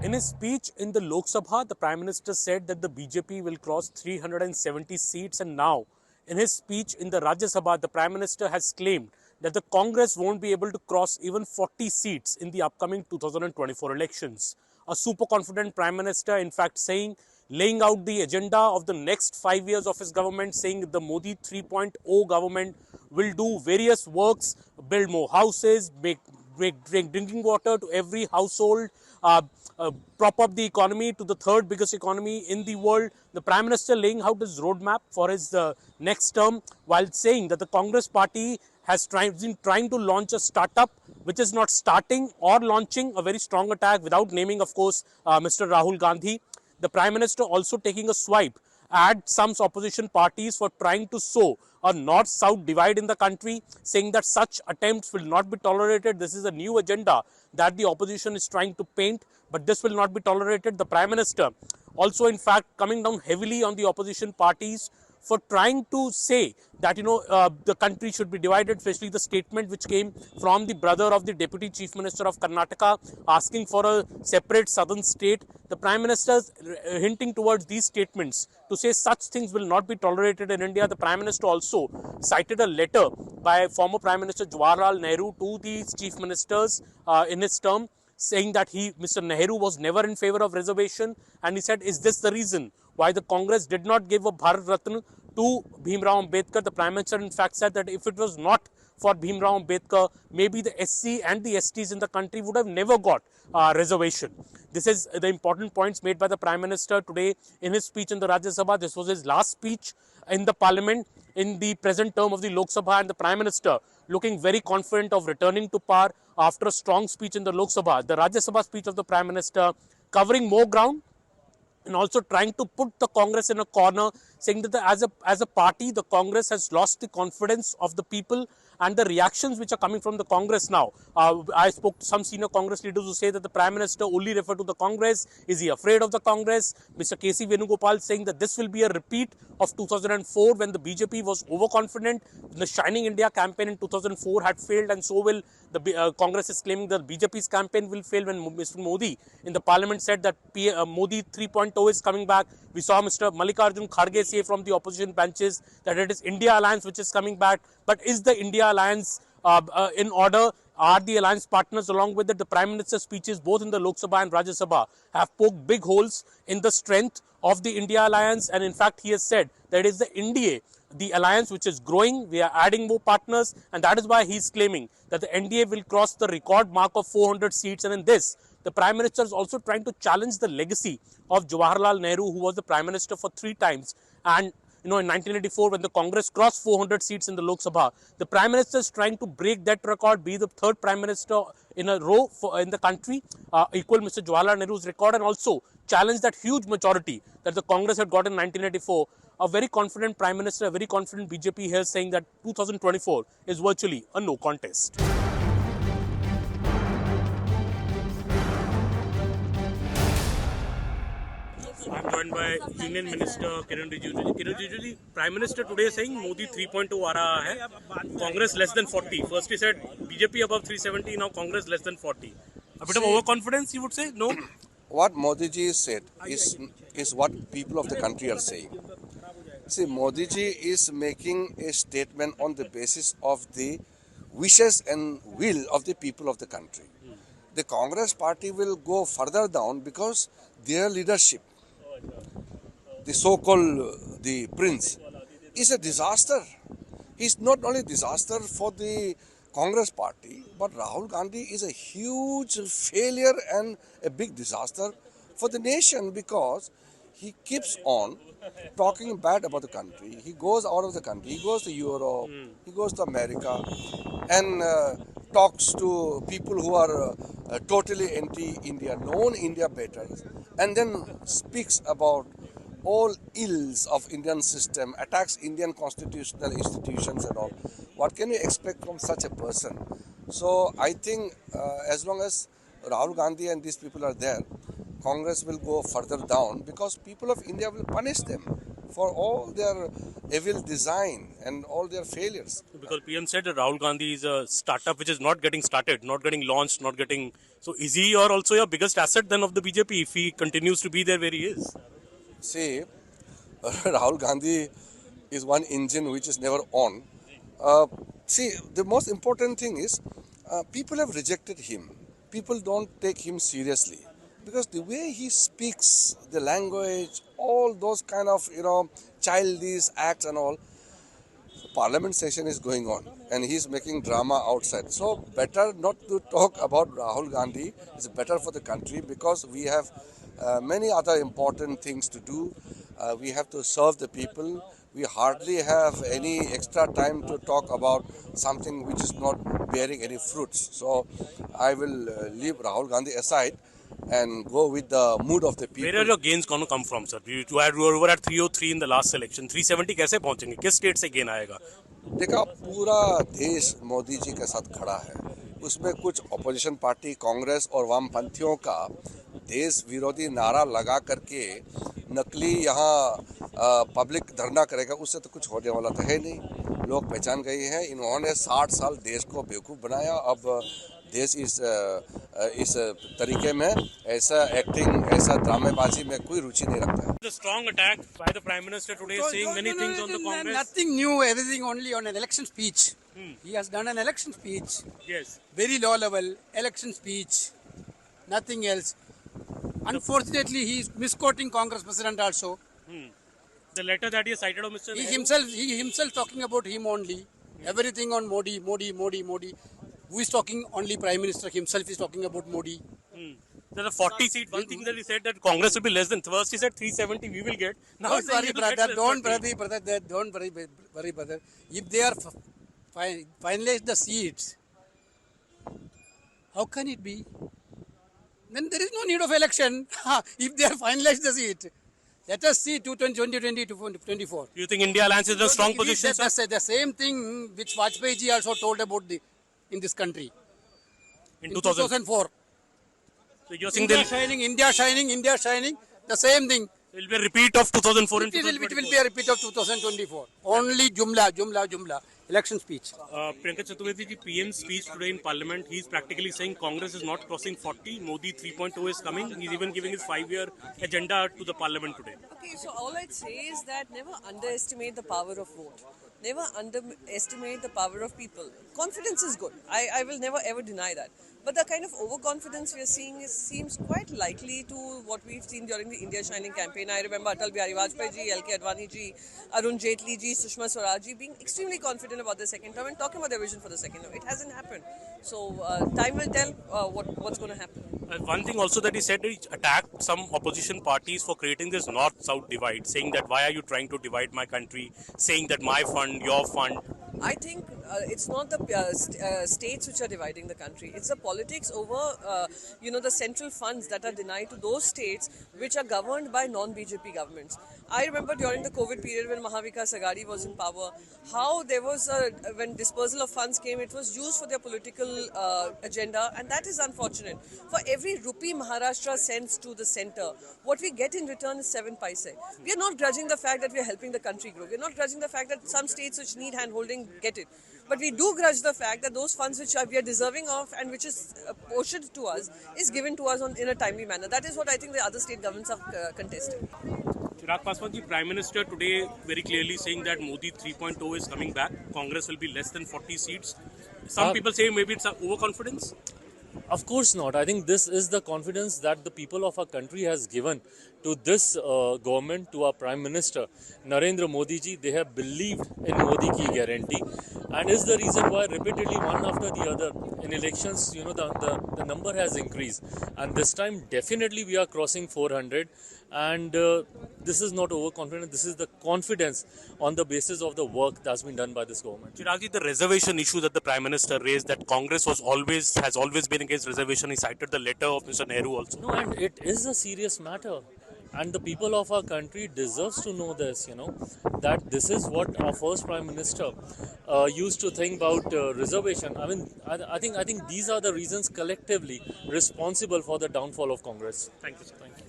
In his speech in the Lok Sabha, the Prime Minister said that the BJP will cross 370 seats, and now in his speech in the Rajya Sabha, the Prime Minister has claimed that the Congress won't be able to cross even 40 seats in the upcoming 2024 elections. A super confident Prime Minister, in fact, laying out the agenda of the next 5 years of his government, saying that the Modi 3.0 government will do various works, build more houses, make drinking water to every household, prop up the economy to the third biggest economy in the world. The Prime Minister laying out his roadmap for his next term, while saying that the Congress party has been trying to launch a startup which is not starting, or launching a very strong attack without naming, of course, Mr. Rahul Gandhi. The Prime Minister also taking a swipe at some opposition parties for trying to sow a north-south divide in the country, saying that such attempts will not be tolerated. This is a new agenda that the opposition is trying to paint, but this will not be tolerated. The Prime Minister also, in fact, coming down heavily on the opposition parties for trying to say that the country should be divided, especially the statement which came from the brother of the Deputy Chief Minister of Karnataka asking for a separate southern state. The Prime Minister is hinting towards these statements to say such things will not be tolerated in India. The Prime Minister also cited a letter by former Prime Minister Jawaharlal Nehru to these chief ministers in his term, saying that Mr. Nehru was never in favor of reservation, and he said, is this the reason why the Congress did not give a Bharat Ratna to Bhim Rao Ambedkar? The Prime Minister in fact said that if it was not for Bhim Rao Ambedkar, maybe the SC and the STs in the country would have never got reservation. This is the important points made by the Prime Minister today in his speech in the Rajya Sabha. This was his last speech in the Parliament in the present term of the Lok Sabha, and the Prime Minister looking very confident of returning to power after a strong speech in the Lok Sabha. The Rajya Sabha speech of the Prime Minister covering more ground and also trying to put the Congress in a corner, saying that as a party, the Congress has lost the confidence of the people, and the reactions which are coming from the Congress now. I spoke to some senior Congress leaders who say that the Prime Minister only referred to the Congress. Is he afraid of the Congress? Mr. K.C. Venugopal saying that this will be a repeat of 2004 when the BJP was overconfident. The Shining India campaign in 2004 had failed, and so will the Congress is claiming that BJP's campaign will fail when Mr. Modi in the Parliament said that Modi 3.0 is coming back. We saw Mr. Mallikarjun Kharge say from the opposition benches that it is India Alliance which is coming back. But is the India Alliance in order? Are the alliance partners along with it? The Prime Minister's speeches both in the Lok Sabha and Rajya Sabha have poked big holes in the strength of the India Alliance, and in fact he has said that it is the NDA, the alliance which is growing. We are adding more partners, and that is why he is claiming that the NDA will cross the record mark of 400 seats. And in this, the Prime Minister is also trying to challenge the legacy of Jawaharlal Nehru, who was the Prime Minister for 3 times, and in 1984, when the Congress crossed 400 seats in the Lok Sabha, the Prime Minister is trying to break that record, be the third Prime Minister in a row in the country, equal Mr. Jawaharlal Nehru's record, and also challenge that huge majority that the Congress had got in 1984. A very confident Prime Minister, a very confident BJP here saying that 2024 is virtually a no contest. I'm joined by Union Minister Kiran Rijiju. Kiran Rijiju, Prime Minister today saying Modi 3.2 aa raha hai, Congress less than 40. First he said BJP above 370, now Congress less than 40. A bit of overconfidence, you would say? No? What Modi ji said is what people of the country are saying. See, Modi ji is making a statement on the basis of the wishes and will of the people of the country. The Congress party will go further down because their leadership, the so-called the prince, is a disaster. He's not only a disaster for the Congress party, but Rahul Gandhi is a huge failure and a big disaster for the nation, because he keeps on talking bad about the country. He goes out of the country, he goes to Europe, he goes to America, and talks to people who are totally anti-India, known India better, and then speaks about all ills of Indian system, attacks Indian constitutional institutions and all. What can you expect from such a person? So I think as long as Rahul Gandhi and these people are there, Congress will go further down because people of India will punish them. for all their evil design and all their failures. Because PM said that Rahul Gandhi is a startup which is not getting started, not getting launched, not getting. So is he or also your biggest asset then of the BJP if he continues to be there where he is? See, Rahul Gandhi is one engine which is never on. Uh, See, the most important thing is people have rejected him. People don't take him seriously because the way he speaks, the language, all those kind of childish acts and all. Parliament session is going on and he's making drama outside. So better not to talk about Rahul Gandhi. It's better for the country because we have many other important things to do. We have to serve the people. We hardly have any extra time to talk about something which is not bearing any fruits. So I will leave Rahul Gandhi aside and go with the mood of the people. Where are your gains going to come from, sir? You were at 303 in the last election. 370 कैसे पहुंचेंगे? किस state से gain आएगा? देखा, पूरा देश मोदी जी के साथ खड़ा है. उसमें कुछ ऑपोजिशन पार्टी कांग्रेस और वामपंथियों का देश विरोधी नारा लगा करके नकली यहाँ पब्लिक धरना करेगा, उससे तो कुछ होने वाला तो है नहीं. लोग पहचान गए हैं. इन्होंने 60 साल देश को बेवकूफ़ बनाया. अब देश इस तरीके में ऐसा एक्टिंग, ऐसा ड्रामेबाजी में कोई रुचि नहीं रखता है. The strong attack by the Prime Minister today, saying many things on the Congress. Nothing new, everything only on an election speech. He has done an election speech. Yes. Very low level election speech. Nothing else. Unfortunately, he is misquoting Congress president also. The letter that he cited of Mr. He himself talking about him only. Everything on Modi. Who is talking? Only Prime Minister himself is talking about Modi. There's a 40 seat. One thing that he said that Congress will be less than. First he said 370 we will get. Now Don't he's saying worry, we will get brother. less Don't 40. worry, brother. If they are finalize the seats, how can it be? Then there is no need of election. If they are finalized the seat, let us see 2020-2024. You think India Alliance is in a strong position, sir? That's the same thing which Vajpayee ji also told about in this country. In 2004. So you're saying India shining. The same thing. there will be a repeat of 2004 and It will 2024. be a repeat of 2024. Only jumla. Election speech. Priyanka Chaturvedi ji, PM's speech today in Parliament, he's practically saying Congress is not crossing 40. Modi 3.0 is coming. He's even giving his 5-year agenda to the Parliament today. Okay, so all I'd say is that never underestimate the power of vote. Never underestimate the power of people. Confidence is good. I will never ever deny that. But the kind of overconfidence we are seeing seems quite likely to what we've seen during the India Shining campaign. I remember Atal Bihari Vajpayee ji, L.K. Advani ji, Arun Jaitley ji, Sushma Swaraj ji being extremely confident about the second term and talking about their vision for the second term. It hasn't happened. So time will tell what's going to happen. One thing also that he said, he attacked some opposition parties for creating this north-south divide, saying that why are you trying to divide my country, saying that my fund, your fund. I think it's not the states which are dividing the country. It's the politics over, the central funds that are denied to those states which are governed by non-BJP governments. I remember during the COVID period when Mahavikas Aghadi was in power, how there was when dispersal of funds came, it was used for their political agenda, and that is unfortunate. For every rupee Maharashtra sends to the centre, what we get in return is 7 paise. We are not grudging the fact that we are helping the country grow. We are not grudging the fact that some states which need hand-holding get it. But we do grudge the fact that those funds which we are deserving of and which is portioned to us is given to us in a timely manner. That is what I think the other state governments are contesting. Chirag Paswan ji, Prime Minister today very clearly saying that Modi 3.0 is coming back. Congress will be less than 40 seats. Some people say maybe it's overconfidence. Of course not. I think this is the confidence that the people of our country has given to this government, to our Prime Minister, Narendra Modi ji. They have believed in Modi ki guarantee, and is the reason why repeatedly one after the other in elections, the number has increased, and this time definitely we are crossing 400, and this is not overconfidence. This is the confidence on the basis of the work that's been done by this government. Chirag ji, the reservation issue that the Prime Minister raised, that Congress has always been against reservation. He cited the letter of Mr. Nehru also. No, and it is a serious matter. And the people of our country deserves to know this, that this is what our first Prime Minister used to think about reservation. I mean, I think these are the reasons collectively responsible for the downfall of Congress. Thank you, sir. Thank you.